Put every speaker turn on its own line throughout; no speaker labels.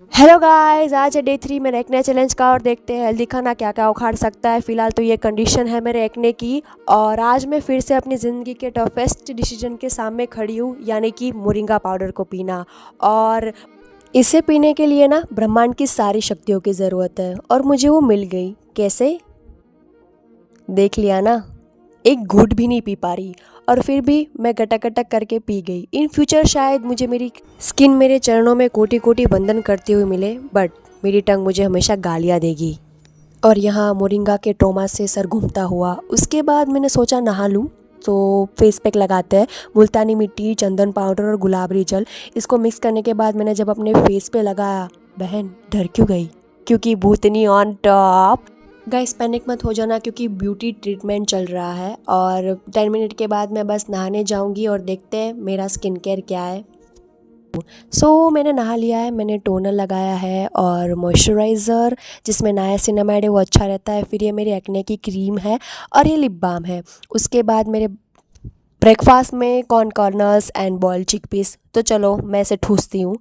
Hello guys, आज है day 3 मेरे एक्ने चैलेंज का और देखते हैं हेल्दी खाना क्या क्या उखाड़ सकता है। फिलहाल तो ये कंडीशन है मेरे एक्ने की और आज मैं फिर से अपनी ज़िंदगी के टफेस्ट डिसीजन के सामने खड़ी हूँ, यानी कि मोरिंगा पाउडर को पीना। और इसे पीने के लिए ना ब्रह्मांड की सारी शक्तियों की ज़रूरत है और मुझे वो मिल गई। कैसे? देख लिया ना, एक घूंट भी नहीं पी पा रही और फिर भी मैं गटक गटक करके पी गई। इन फ्यूचर शायद मुझे मेरी स्किन मेरे चरणों में कोटि कोटि वंदन करते हुए मिले, बट मेरी टंग मुझे हमेशा गालियाँ देगी। और यहाँ मोरिंगा के ट्रोमा से सर घूमता हुआ उसके बाद मैंने सोचा नहा लूँ, तो फेस पैक लगाते हैं। मुल्तानी मिट्टी, चंदन पाउडर और गुलाबरी जल, इसको मिक्स करने के बाद मैंने जब अपने फेस पे लगाया, बहन डर क्यों गई? क्योंकि भूतनी ऑन टॉप। गाइस पैनिक मत हो जाना, क्योंकि ब्यूटी ट्रीटमेंट चल रहा है और 10 मिनट के बाद मैं बस नहाने जाऊंगी और देखते हैं मेरा स्किन केयर क्या है। मैंने नहा लिया है, मैंने टोनर लगाया है और मॉइस्चराइज़र जिसमें नायासिनामाइड है वो अच्छा रहता है। फिर ये मेरी एक्ने की क्रीम है और ये लिप बाम है। उसके बाद मेरे ब्रेकफास्ट में corn corners and boiled chickpeas. तो चलो मैं इसे ठूसती हूँ।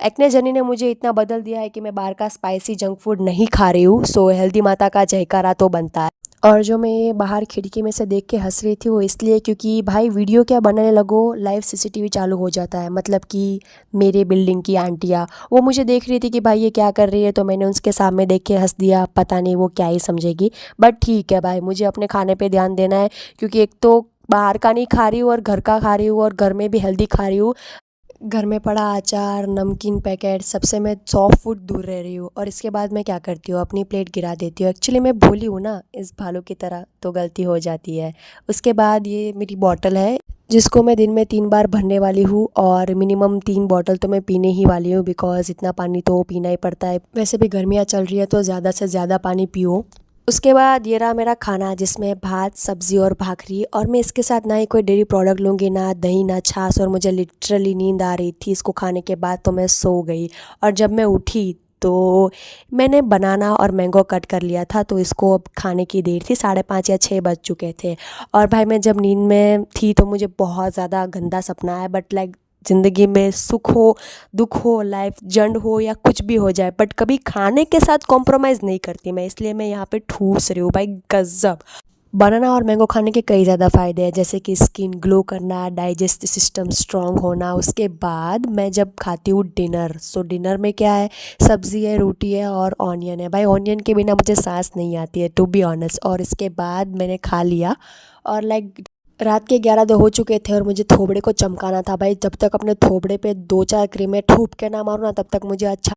एक्ने जर्नी ने मुझे इतना बदल दिया है कि मैं बाहर का स्पाइसी जंक फूड नहीं खा रही हूँ। हेल्दी माता का जयकारा तो बनता है। और जो मैं ये बाहर खिड़की में से देख के हंस रही थी वो इसलिए क्योंकि भाई वीडियो क्या बनाने लगो, लाइव सीसीटीवी चालू हो जाता है। मतलब कि मेरे बिल्डिंग की आंटियाँ वो मुझे देख रही थी कि भाई ये क्या कर रही है, तो मैंने उसके सामने देख के हंस दिया। पता नहीं वो क्या ही समझेगी, बट ठीक है भाई, मुझे अपने खाने पे ध्यान देना है क्योंकि एक तो बाहर का नहीं खा रही हूँ और घर का खा रही हूँ और घर में भी हेल्दी खा रही हूँ। घर में पड़ा अचार, नमकीन पैकेट, सबसे मैं 100 फुट दूर रह रही हूँ। और इसके बाद मैं क्या करती हूँ, अपनी प्लेट गिरा देती हूँ। एक्चुअली मैं भोली हूँ ना, इस भालू की तरह, तो गलती हो जाती है। उसके बाद ये मेरी बॉटल है जिसको मैं दिन में 3 बार भरने वाली हूँ और मिनिमम 3 बॉटल तो मैं पीने ही वाली हूँ, बिकॉज़ इतना पानी तो पीना ही पड़ता है। वैसे भी गर्मियाँ चल रही है तो ज़्यादा से ज़्यादा पानी पियो। उसके बाद ये रहा मेरा खाना, जिसमें भात, सब्ज़ी और भाखरी। और मैं इसके साथ ना ही कोई डेयरी प्रोडक्ट लूँगी, ना दही, ना छाछ। और मुझे लिटरली नींद आ रही थी इसको खाने के बाद, तो मैं सो गई। और जब मैं उठी तो मैंने बनाना और मैंगो कट कर लिया था, तो इसको अब खाने की देर थी, 5:30 या 6 बज चुके थे। और भाई मैं जब नींद में थी तो मुझे बहुत ज़्यादा गंदा सपना आया, बट लाइक ज़िंदगी में सुख हो, दुख हो, लाइफ जंड हो या कुछ भी हो जाए, बट कभी खाने के साथ कॉम्प्रोमाइज़ नहीं करती मैं, इसलिए मैं यहाँ पे ठूस रही हूँ भाई। गज़ब। बनाना और मैंगो खाने के कई ज़्यादा फ़ायदे हैं, जैसे कि स्किन ग्लो करना, डाइजेस्टिव सिस्टम स्ट्रॉन्ग होना। उसके बाद मैं जब खाती हूँ डिनर, डिनर में क्या है, सब्ज़ी है, रोटी है और ऑनियन है। भाई ऑनियन के बिना मुझे सांस नहीं आती है, टू बी ऑनेस्ट। और इसके बाद मैंने खा लिया और लाइक रात के 11 तो हो चुके थे और मुझे थोबड़े को चमकाना था। भाई जब तक अपने थोबड़े पे 2-4 क्रीमें ठूप के ना मारूँ ना, तब तक मुझे अच्छा